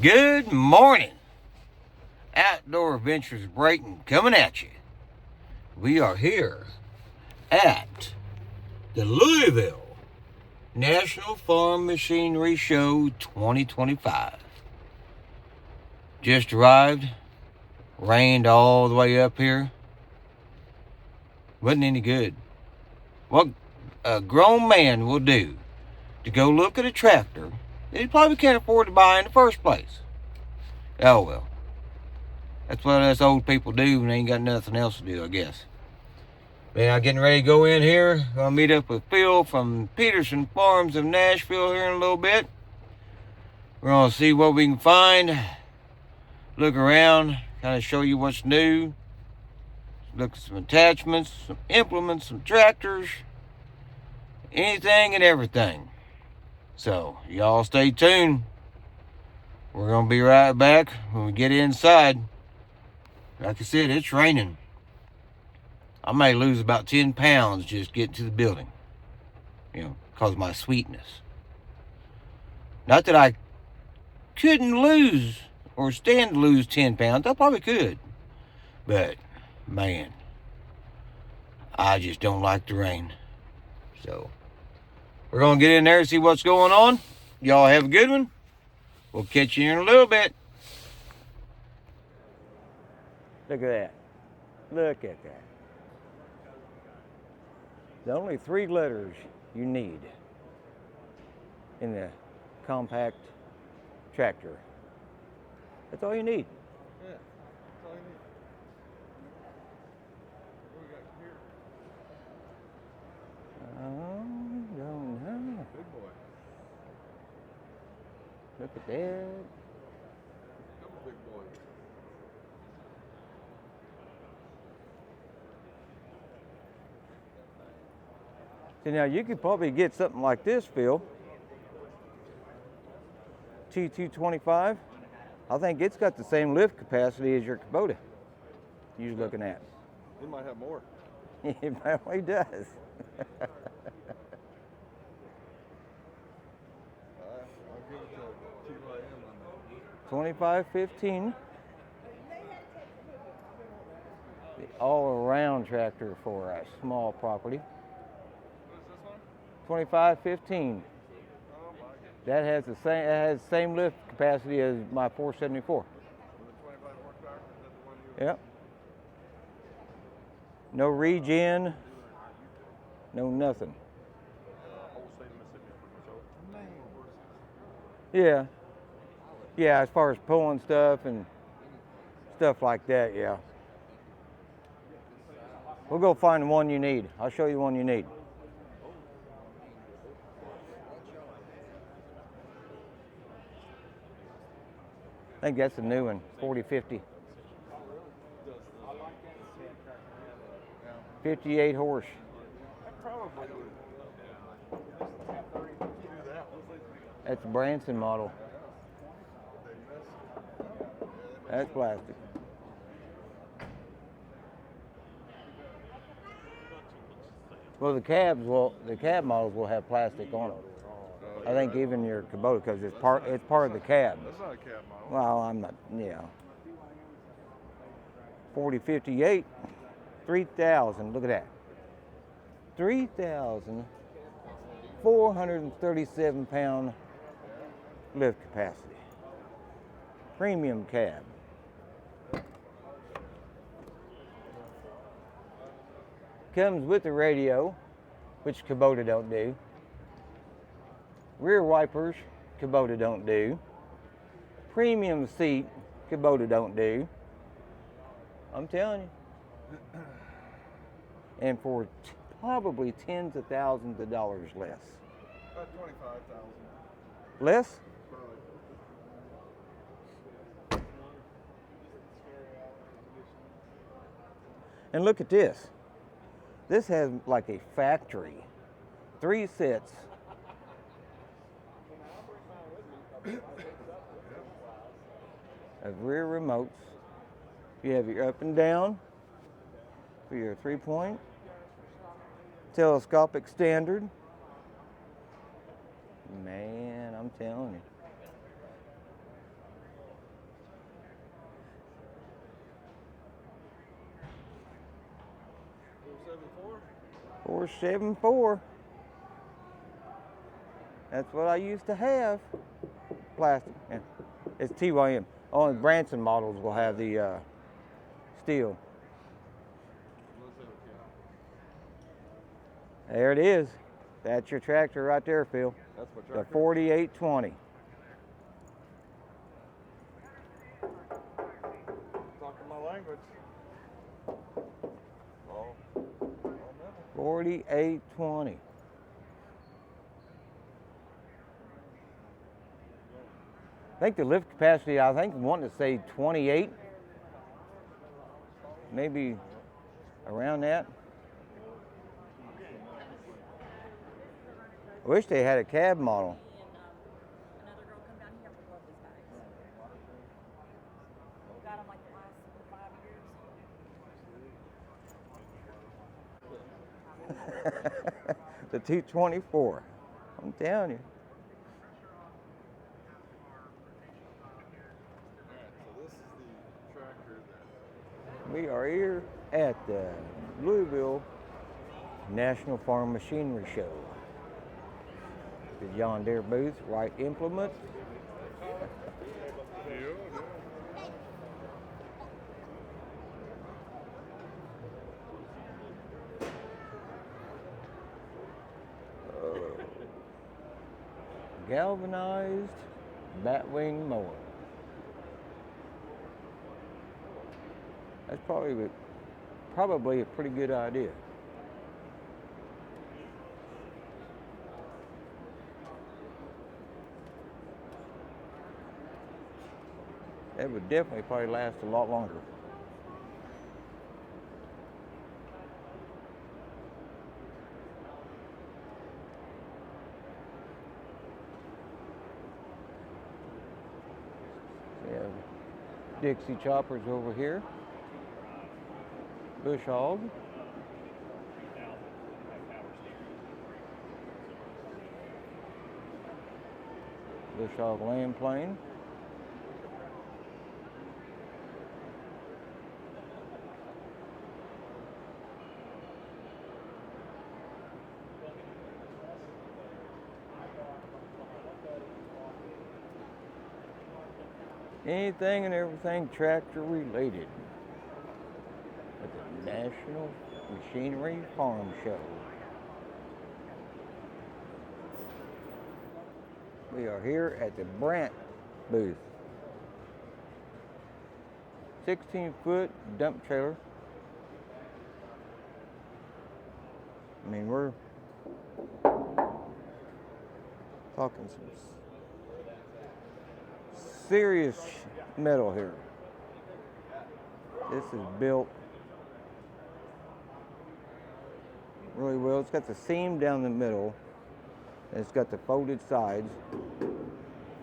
Good morning. Outdoor Adventures Brayton coming at you. We are here at the Louisville National Farm Machinery Show 2025. Just arrived. Rained all the way up here. Wasn't any good. What a grown man will do to go look at a tractor that he probably can't afford to buy in the first place. Oh well. That's what us old people do when they ain't got nothing else to do, I guess. Now, getting ready to go in here. I'll meet up with Phil from Peterson Farms of Nashville here in a little bit. We're going to see what we can find. Look around, kind of show you what's new. Look at some attachments, some implements, some tractors. Anything and everything. So, y'all stay tuned. We're going to be right back when we get inside. Like I said, it's raining. I may lose about 10 pounds just getting to the building. Because of my sweetness. Not that I couldn't lose or stand to lose 10 pounds. I probably could. But, man, I just don't like the rain. So, we're going to get in there and see what's going on. Y'all have a good one. We'll catch you in a little bit. Look at that. Look at that. The only 3 letters you need in the compact tractor. That's all you need. Yeah, that's all you need. What we got here? Don't know. Big boy. Look at that. Couple big boys. So now you could probably get something like this, Phil. T225. I think it's got the same lift capacity as your Kubota you're looking at. It might have more. It probably does. I'll give it to TYM on that. 2515. The all-around tractor for a small property. What is this one? 2515. Oh my goodness. That has the same lift capacity as my 474. With a 25 horsepower? Is that the one you Yep. No regen, no nothing. whole state of Mississippi pretty much open? Yeah. Yeah, as far as pulling stuff and stuff like that, yeah. We'll go find the one you need. I'll show you the one you need. I think that's a new one, 4050. 58 horse. Probably would. Do that. That's a Branson model. That's plastic. Well, the cab models will have plastic on them. I think even your Kubota, because it's part of the cab. That's not a cab model. Well, I'm not, 4058, 3,000, look at that. 3,437 pound lift capacity. Premium cab. Comes with the radio, which Kubota don't do. Rear wipers, Kubota don't do. Premium seat, Kubota don't do. I'm telling you. And for probably tens of thousands of dollars less. About 25,000. Less? And look at this. This has like a factory. 3 sets. Of rear remotes. You have your up and down for your 3-point. Telescopic standard. Man, I'm telling you. 474? 474. That's what I used to have. Plastic. Yeah. It's TYM. Only Branson models will have the steel. There it is. That's your tractor right there, Phil. That's my The tractor. 4820. Talking my language. Oh, 4820. I think the lift capacity, I think, wanted to say 28. Maybe around that. I wish they had a cab model. Another girl come down here with these bags. Got them like the last 5 years. The 224. I'm telling you. so this is the tractor that We are here at the Louisville National Farm Machinery Show. The John Deere booth, right implement. Galvanized batwing mower. That's probably a pretty good idea. That would definitely probably last a lot longer. We have Dixie choppers over here. Bush hog. Bush hog land plane. Anything and everything tractor related at the National Machinery Farm Show. We are here at the Brandt booth. 16-foot dump trailer. I mean, we're talking some serious metal here. This is built really well. It's got the seam down the middle, and it's got the folded sides.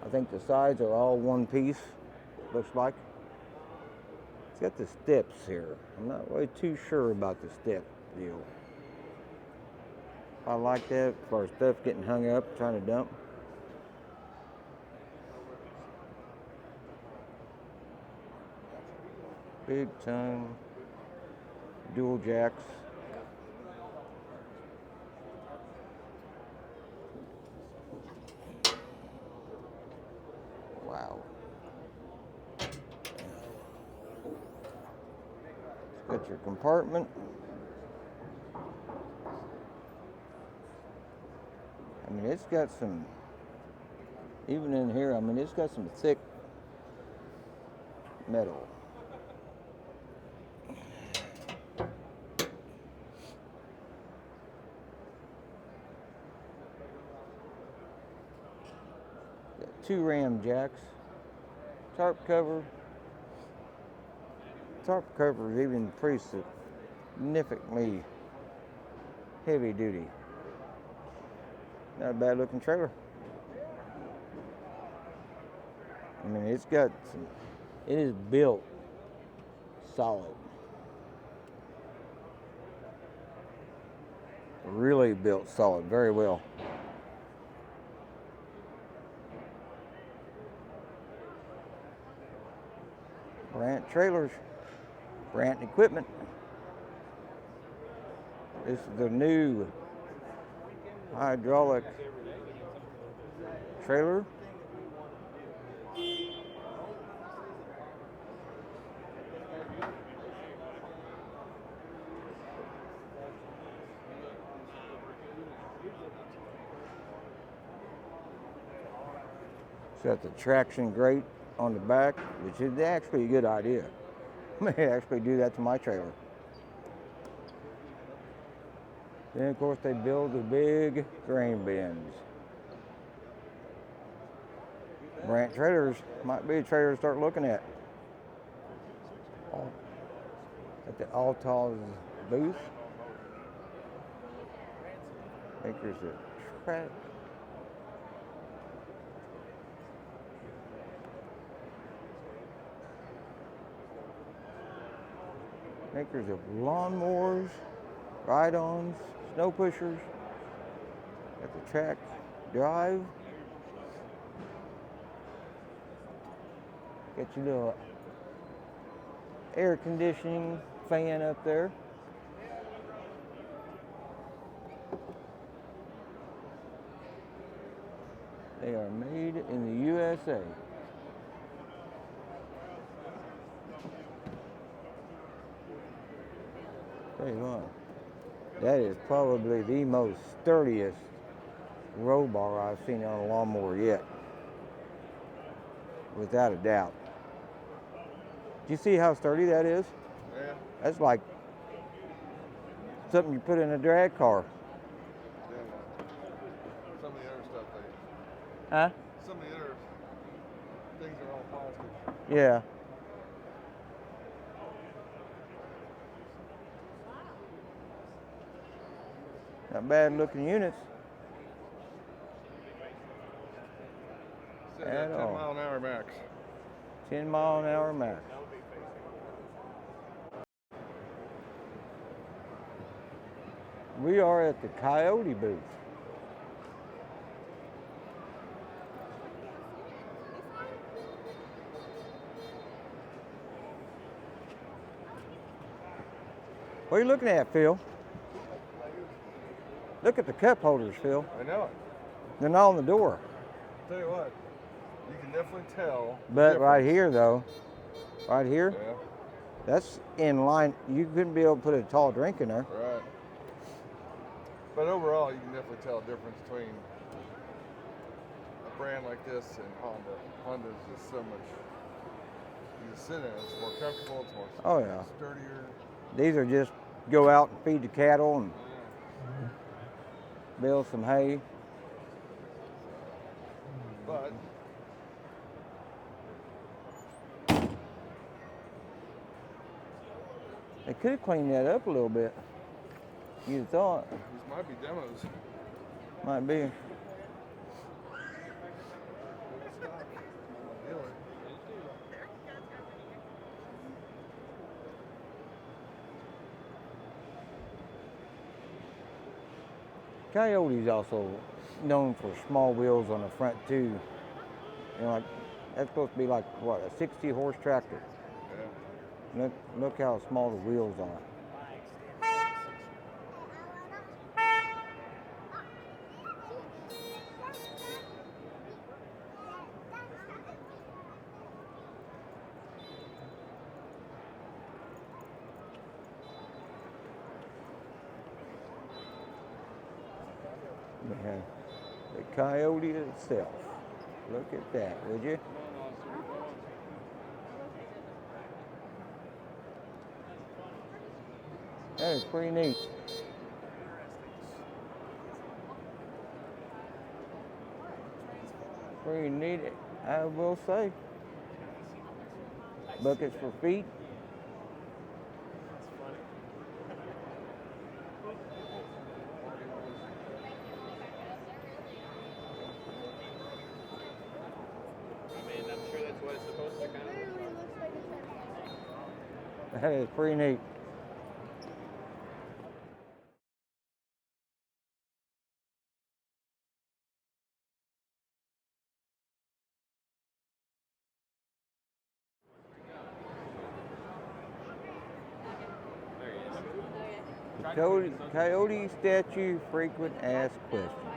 I think the sides are all one piece, looks like. It's got the steps here. I'm not really too sure about the step deal. I like that for stuff getting hung up, trying to dump. Big ton, dual jacks. Wow. It's got your compartment. I mean, it's got some, even in here, I mean, it's got some thick metal. Got 2 ram jacks, tarp cover. Tarp cover is even pretty significantly heavy duty. Not a bad looking trailer. I mean, it's got some, it is built solid. Really built solid, very well. Brandt trailers, Brandt equipment. This is the new hydraulic trailer. It's got the traction grate on the back, which is actually a good idea. I may actually do that to my trailer. Then of course they build the big grain bins. Branch trailers might be a trailer to start looking at. At the Altaw's booth. I think there's a track. Makers of lawnmowers, ride-ons, snow pushers. Got the track drive. Got your little air conditioning fan up there. They are made in the USA. Tell you what, that is probably the most sturdiest roll bar I've seen on a lawnmower yet. Without a doubt. Do you see how sturdy that is? Yeah. That's like something you put in a drag car. Some of the other stuff Huh? some of the other things are all plastic. Yeah. Not bad looking units. Said At that 10 all. mile an hour max. 10 mile an hour max. We are at the Kioti booth. What are you looking at, Phil? Look at the cup holders, Phil. I know it. They're not on the door. Tell you what, you can definitely tell. the But right difference. here, though, right here, Yeah, that's in line. You couldn't be able to put a tall drink in there. right. But overall, you can definitely tell a difference between a brand like this and Honda. Honda's just so much. You just sit in it. It's more comfortable. It's more Oh, yeah. sturdier. These are just go out and feed the cattle and bale some hay. But They could have cleaned that up a little bit. You'd have thought. these might be demos. Might be. Dealer. Coyote's also known for small wheels on the front too. You know, like that's supposed to be like what, a 60 horse tractor. Yeah. Look how small the wheels are. Yeah. The Coyote itself. Look at that, would you? That is pretty neat. Pretty neat, I will say. Buckets for feet. I'm sure that's what it's supposed to kind of look like. That is pretty neat. There he is. The Coyote statue frequent asked questions.